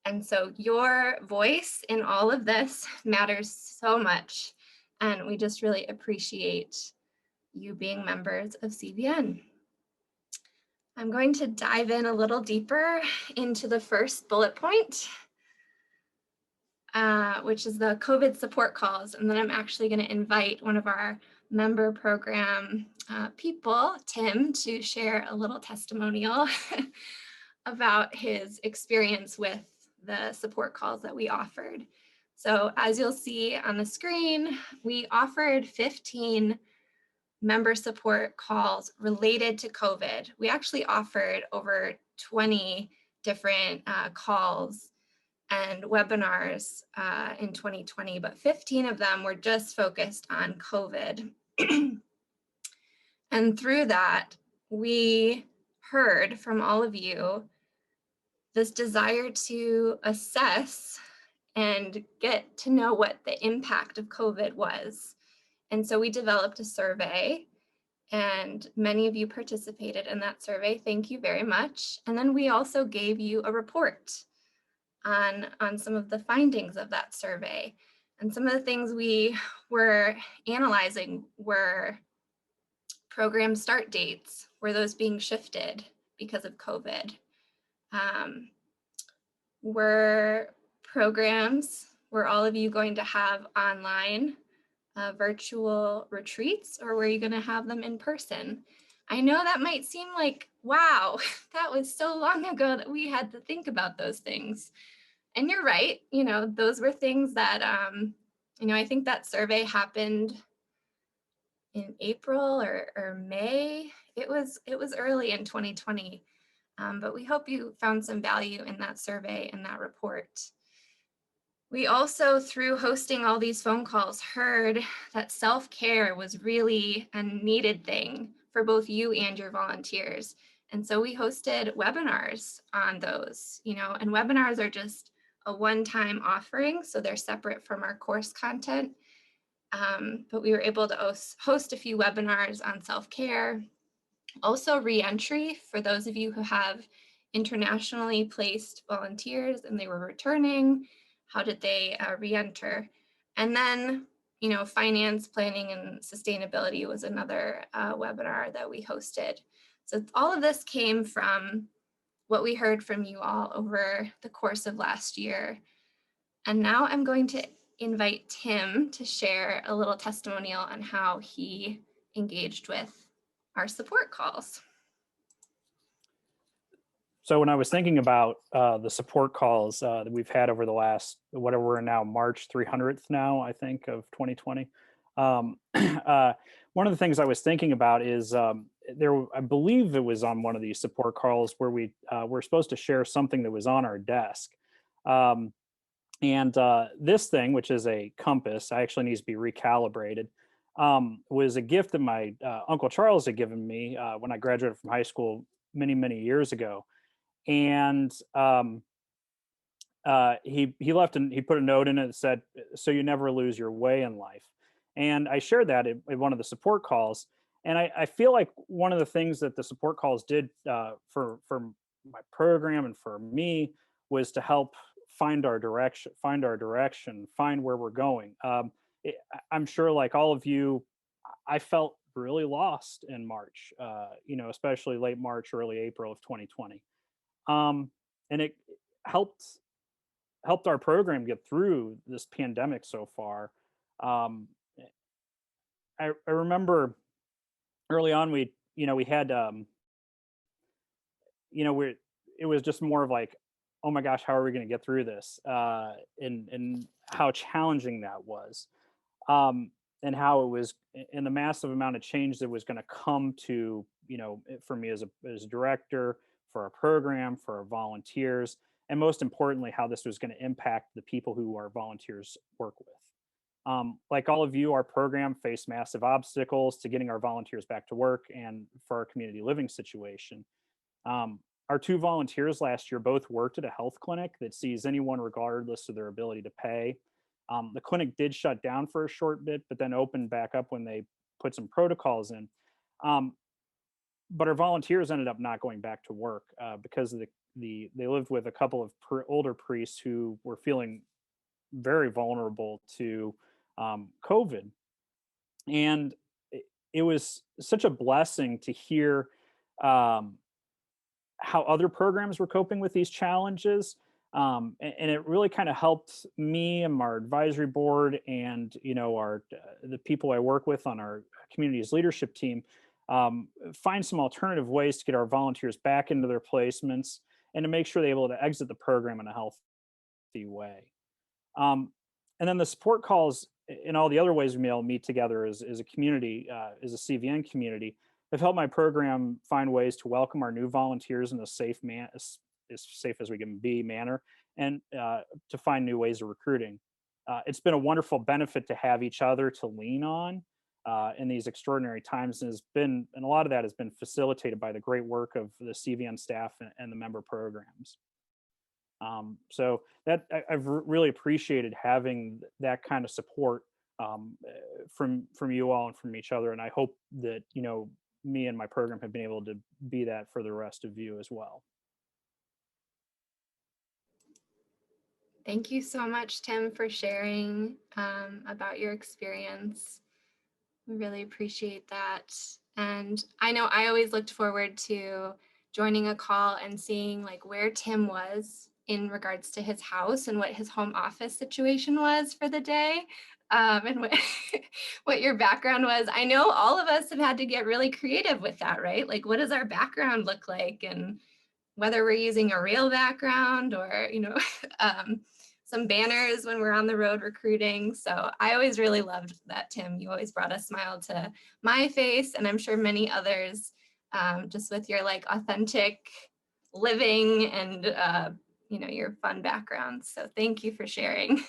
And so your voice in all of this matters so much. And we just really appreciate you being members of CBN. I'm going to dive in a little deeper into the first bullet point, which is the COVID support calls. And then I'm actually going to invite one of our member program people, Tim, to share a little testimonial about his experience with the support calls that we offered. So as you'll see on the screen, we offered 15 member support calls related to COVID. We actually offered over 20 different calls and webinars in 2020, but 15 of them were just focused on COVID. And through that, we heard from all of you this desire to assess and get to know what the impact of COVID was. And so we developed a survey, and many of you participated in that survey. Thank you very much. And then we also gave you a report on some of the findings of that survey. And some of the things we were analyzing were program start dates. Were those being shifted because of COVID? Were all of you going to have online virtual retreats, or were you going to have them in person? I know that might seem like, wow, that was so long ago that we had to think about those things. And you're right, those were things that, I think that survey happened in April or May. It was early in 2020, but we hope you found some value in that survey and that report. We also, through hosting all these phone calls, heard that self-care was really a needed thing for both you and your volunteers. And so we hosted webinars on those, and webinars are just a one-time offering, so they're separate from our course content. But we were able to host a few webinars on self-care. Also re-entry for those of you who have internationally placed volunteers and they were returning. How did they re-enter? And then, finance, planning, and sustainability was another webinar that we hosted. So all of this came from what we heard from you all over the course of last year. And now I'm going to invite Tim to share a little testimonial on how he engaged with our support calls. So when I was thinking about the support calls that we've had over the last, whatever we're now, March 300th now, I think, of 2020, one of the things I was thinking about is I believe it was on one of these support calls where we were supposed to share something that was on our desk. And this thing, which is a compass, actually needs to be recalibrated, was a gift that my Uncle Charles had given me when I graduated from high school many, many years ago. And he left and he put a note in it that said, "So you never lose your way in life." And I shared that in one of the support calls. And I feel like one of the things that the support calls did for my program and for me was to help find our direction, find where we're going. I'm sure, like all of you, I felt really lost in March, especially late March, early April of 2020. And it helped our program get through this pandemic so far. I remember early on we had it was just more of like, oh my gosh, how are we going to get through this? And how challenging that was. And how it was in the massive amount of change that was going to come to, for me as a director, for our program, for our volunteers, and most importantly, how this was going to impact the people who our volunteers work with. Like all of you, our program faced massive obstacles to getting our volunteers back to work and for our community living situation. Our two volunteers last year both worked at a health clinic that sees anyone regardless of their ability to pay. The clinic did shut down for a short bit, but then opened back up when they put some protocols in. But our volunteers ended up not going back to work because of they lived with a couple of older priests who were feeling very vulnerable to COVID, and it was such a blessing to hear um, how other programs were coping with these challenges. And it really kind of helped me and our advisory board, and our the people I work with on our community's leadership team, find some alternative ways to get our volunteers back into their placements and to make sure they're able to exit the program in a healthy way. Um, and then the support calls and all the other ways we may all meet together as a community, as a CVN community, have helped my program find ways to welcome our new volunteers in a safe as safe as we can be manner, and to find new ways of recruiting. It's been a wonderful benefit to have each other to lean on in these extraordinary times, and a lot of that has been facilitated by the great work of the CVN staff and the member programs. So I've really appreciated having that kind of support from you all and from each other, and I hope that me and my program have been able to be that for the rest of you as well. Thank you so much, Tim, for sharing about your experience. We really appreciate that. And I know I always looked forward to joining a call and seeing like where Tim was in regards to his house and what his home office situation was for the day, and what, what your background was. I know all of us have had to get really creative with that, right? Like, what does our background look like? And whether we're using a real background or, um, some banners when we're on the road recruiting. So I always really loved that, Tim. You always brought a smile to my face, and I'm sure many others, just with your like authentic living and, your fun background. So thank you for sharing.